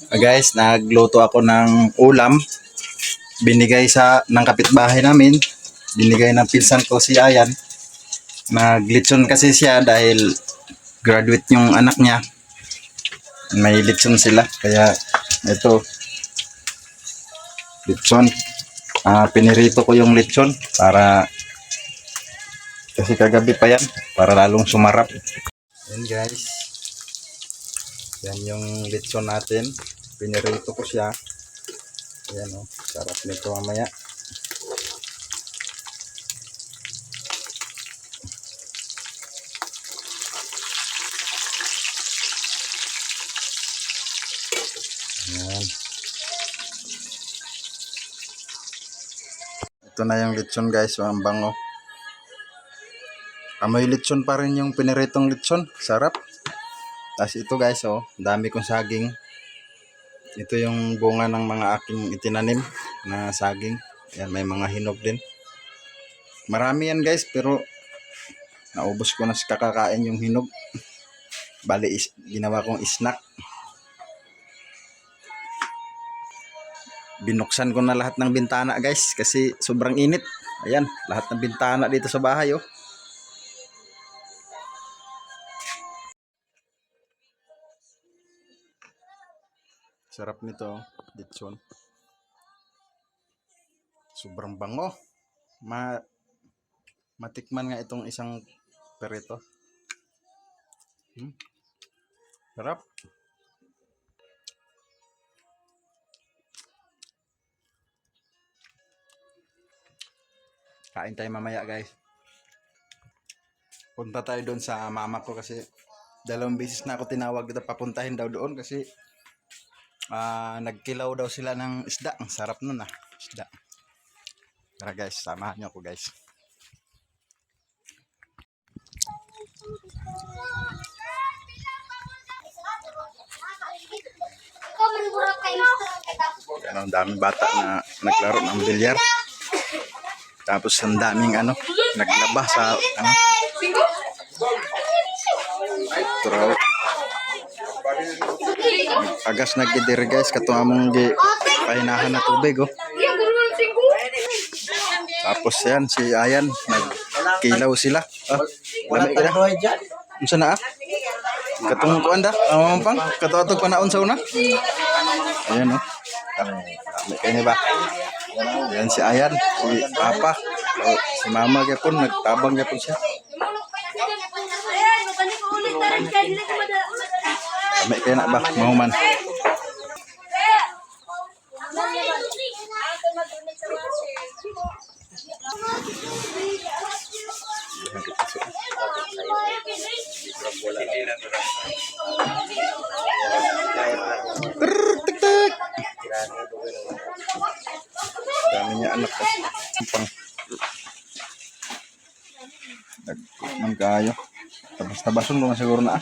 Guys, nagluto ako ng ulam. Binigay ng kapitbahay namin. Binigay ng pinsan ko si Ayan. Naglitson kasi siya dahil graduate yung anak niya. May litson sila. Kaya ito, litson. Pinirito ko yung litson para kasi kagabi pa yan para lalong sumarap. Yan guys. Yan yung litson natin. Pinirito ko siya. Ayan o, sarap nito mamaya. Ayan. Ito na yung litson guys, ang bango. Amoy litson pa rin yung piniritong litson, sarap. Tapos ito guys, oh, dami kong saging. Ito yung bunga ng mga aking itinanim na saging. Ayan, may mga hinog din. Marami yan guys, pero naubos ko na sa kakakain yung hinog. Bali, ginawa kong snack. Binuksan ko na lahat ng bintana guys, kasi sobrang init. Ayan, lahat ng bintana dito sa bahay oh. Sarap nito, litson. Sobrang bango. Matikman nga itong isang perito. Sarap. Kain tayo mamaya guys. Punta tayo doon sa mama ko kasi 2 beses na ako tinawag dito, papuntahin daw doon kasi nagkilaw daw sila ng isda. Ang sarap nun isda. Tara guys, samahan niyo ako guys. Yan, ang daming bata na naglaro ng bilyar. Tapos ang daming naglaba sa Turo. Agas nagidiri guys, kato among pahinahan na tubig oh. Tapos yan, si Ayan, nagkilaw sila. Lamig ka na. Unsa na Katong kuan da, pang katuatog panaon sa una. Ayan oh. Lamig kayo ni ba? Yan si Ayan, si Papa, si Mama gyapon nagtabang gyapon siya. Lamig kayo na ba? Mahuman. Dami niya anak ko. Nagkuman kayo. Tabas-tabason mo na siguro na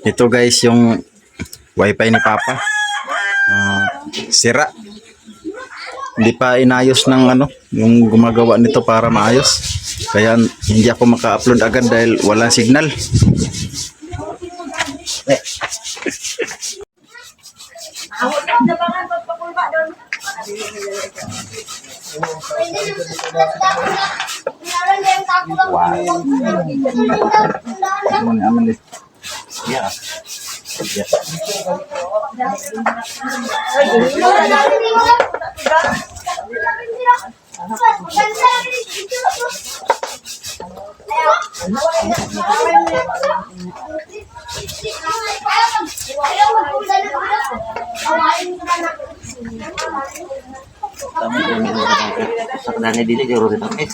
Ito guys yung wifi ni Papa. Sira. Hindi pa inayos ng yung gumagawa nito para maayos. Kaya hindi ako maka-upload agad dahil walang signal. Yeah. Sakdane dili jero rin tamis.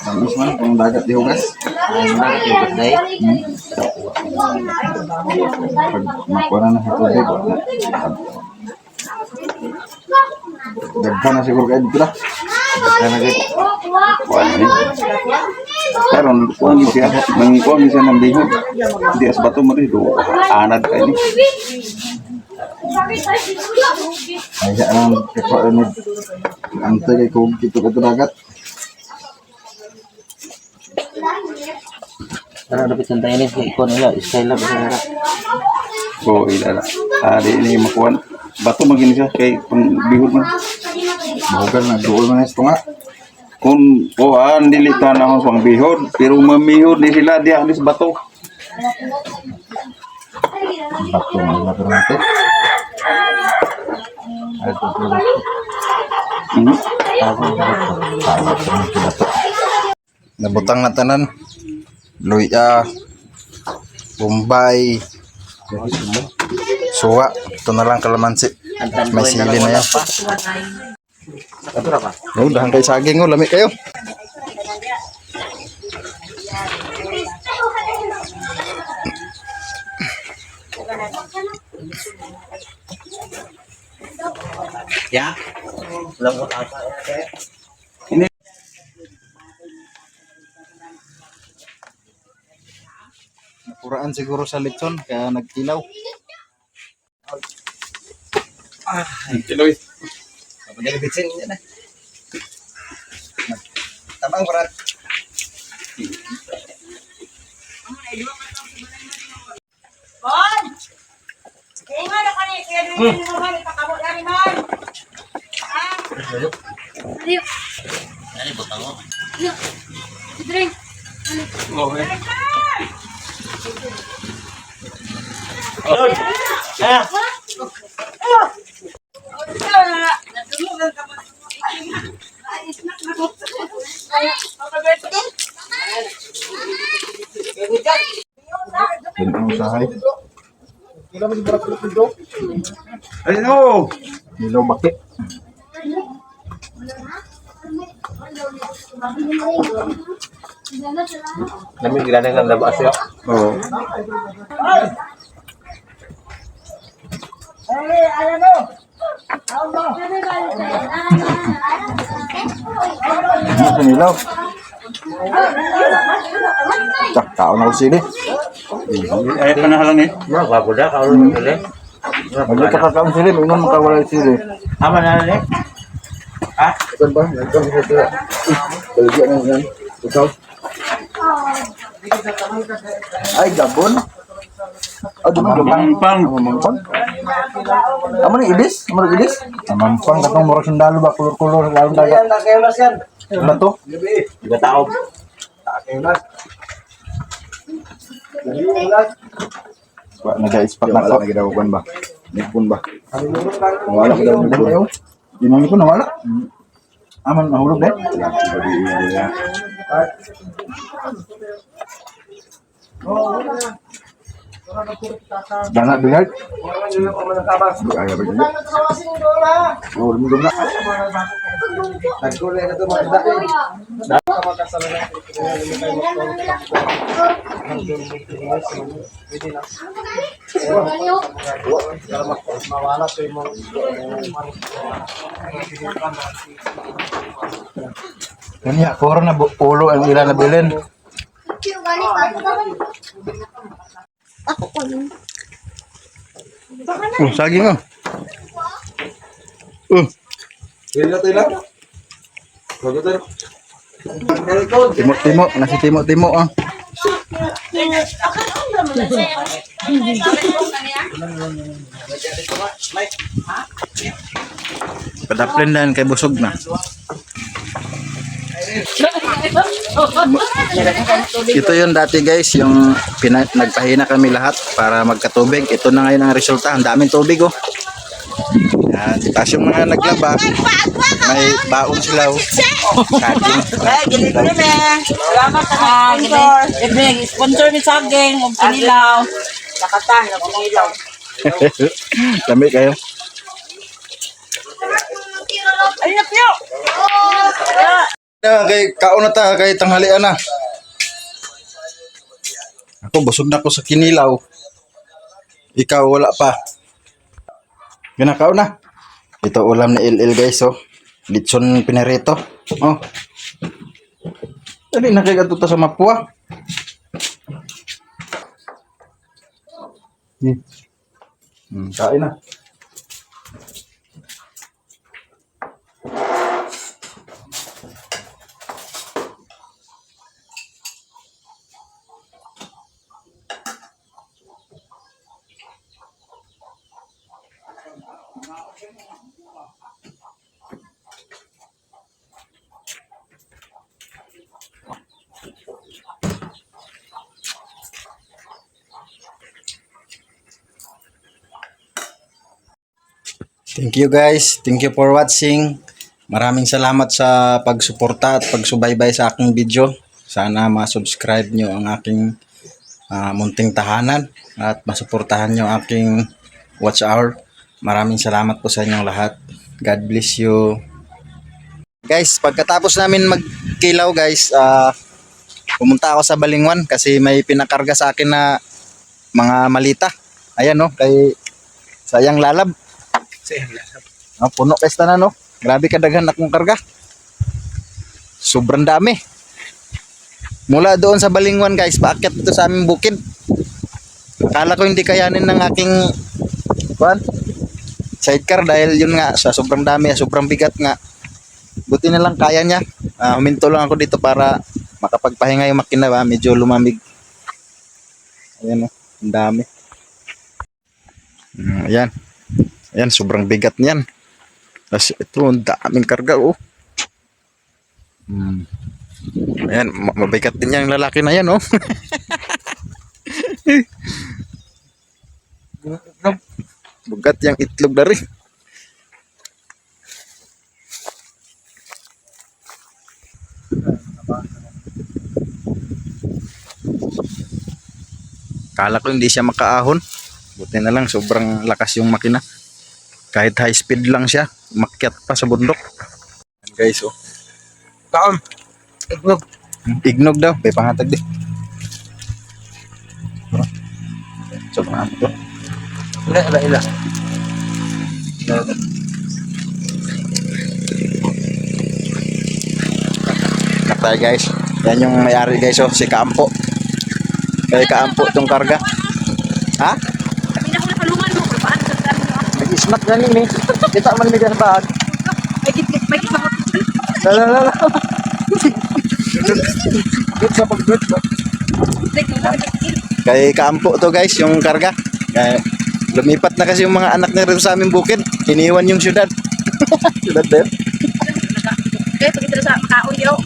Tamis man kung dagat di hugas. Dagat yung bagay. Pag makuha na sa tubig. Daghan na siguro kayo dito lah. Daghan na gid. Karon kuan siya, mangkuan siya ng lihod. Di as bato mo dito. Anad kayo ni. Ay ang kepa ni ang tagay ko dito ka dagat. Tara dapat santayin ni ikon nila, style lang. Oo, ilala. Di ini makuha. Bato maging siya kay kung bihod man. Bahugan na, duol man ito nga. Kung dili ta na akong pang bihod, pero mamihod ni sila diya alis bato. Bato nga, bato natin. Hmm. Nabutang na tanan. Luya, Bombay, suwa. Ito na lang kalamansi. May sili na yan. Oh, dahan kay saging oh, lami kayo. Ya. Lamot ata. Napuraan siguro sa lechon kaya nagkilaw. Kiloy. Pagdali bitsin yan eh. Tabang berat. Bon! Ingat ako ni, kaya doon yung mga itakabot na rin, Mon! Ayo, Ano butang mo? ayo. Drink. Okay. Ang usahay. Ano? Nilaw bakit? Namin gilanang ng labas yo. Oo. Ano sa nilaw? Tak, tao na ko sili. Ay panahalang eh. Ma bago da ka ulo dili. Hindi ka kakaon sili, mingon makawala sili. Ama na ni. Ikan ba? Ikan sa sila. Baligyan na yan. Ikaw? Ay, gabon. Ah, di ba gabon? Mampang. Mampang? Amo ni ibis? Amo ni ibis? Mampang katong murag sundalo ba kulur-kulur lawan dagat. Ano to? Diba tao? Ba naga-ispat na ko. Nagadawagan ba? Nipon ba? Nawala ko daw nipon. Di man nipon nawala. Aman nahulog deh. Dana bilad. Ay ba gini? Oh, lumudog na. Nagkulay na to mga dati. Kanya, koro na pulo ang ilan na bilin. Saging oh. Timo-timo, nasi timo-timo ah. Padaplin dan kay busog na. Ito yun dati guys, yung nagpahina kami lahat para magkatubig. Ito na ngayon ang resulta. Ang daming tubig oh. Yan. Tapos yung mga naglaba, may baon sila oh. Saging. Salamat sa sponsor. Sponsor ni Saging, huwag kinilaw. Nakatan, huwag kinilaw. Dami kayo. Ay, napyo! Kay kaon na ta, kay tanghalian na. Ako busog na ako sa kinilaw. Ikaw wala pa. Ginakaon na. Ito ulam ni LL guys oh. Lechon pinirito. Oh. Dali na kay ta sa mapua. Kain na. Thank you guys. Thank you for watching. Maraming salamat sa pagsuporta at pagsubaybay sa aking video. Sana ma-subscribe nyo ang aking munting tahanan at masuportahan nyo ang aking watch hour. Maraming salamat po sa inyong lahat. God bless you. Guys, pagkatapos namin magkilaw guys, pumunta ako sa Balingwan kasi may pinakarga sa akin na mga malita. Ayan no, kay Sayang Lalab. Puno pesta na no. Grabe kadaghan akong karga. Sobrang dami. Mula doon sa Balingwan guys, paakyat ito sa aming bukid. Akala ko hindi kayanin ng aking sidecar dahil yun nga sa sobrang dami, sobrang bigat nga. Buti na lang kaya niya. Huminto lang ako dito para makapagpahinga yung makina ba, medyo lumamig. Ayan oh, ang dami. Ayan. Ayan, sobrang bigat niyan. Tapos ito, ang daming karga oh. Ayan, mabigat din yan yung lalaki na yan oh. Bugat yung itlog na rin. Kala ko hindi siya makaahon. Buti na lang, sobrang lakas yung makina. Kahit high speed lang siya, umakyat pa sa bundok. Ayan guys oh. Kaon. Ignog. Ignog daw, may pangatag di. So, ano to? Ila. Katay guys. Yan yung may-ari guys oh, si Kaampo. Kay Kaampo itong karga. Ha? Kami na ko nakalungan mo. Paano sa dami mo? Nag-snack na nini. Kita man nila sa bag. May kisakot. Lala. Good sa pag-good. Kay Kaampo to guys, yung karga. Kaya lumipat na kasi yung mga anak niya rin sa aming bukid. Iniwan yung syudad. Syudad din. Okay, pagkita sa kaon yo.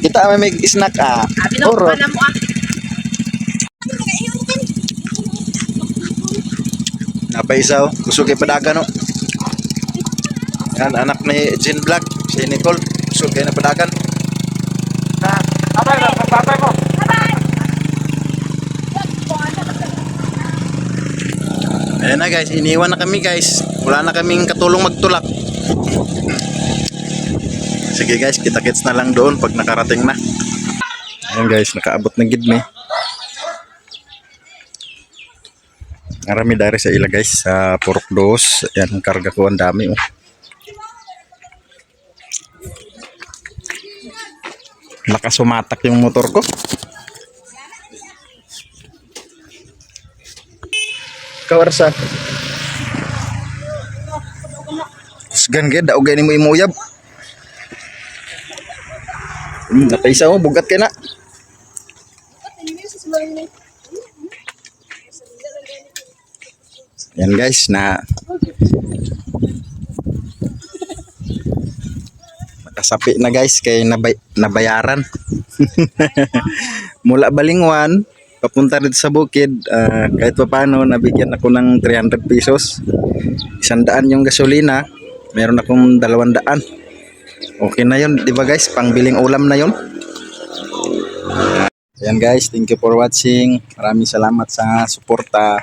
Kita may snack Binukuha na mo Napaisaw, kusog kay padagan no. Yan, anak ni Jean Black, si Nicole, kusog kay na padagan. Babay mo. Ayan na guys, iniwan na kami guys. Wala na kaming katulong magtulak. Sige guys, kita-kits na lang doon pag nakarating na. Ayan guys, nakaabot na gid me. Marami dari sa ila guys, sa Purok Dos. Ayan, karga ko ang dami oh. Nakasumatak yung motor ko. Kawarsa. Kusgan gid, daog gani mo imuyab. Napaisa mo, bugat ka na. Yan guys, nakasapi na guys kay nabayaran. Mula Balingwan papunta dito sa bukid, kahit pa paano nabigyan ako ng 300 pesos. 100 yung gasolina, meron akong 200. Okay na yun, di ba guys? Pangbiling ulam na yun. Ayan guys, thank you for watching. Maraming salamat sa suporta.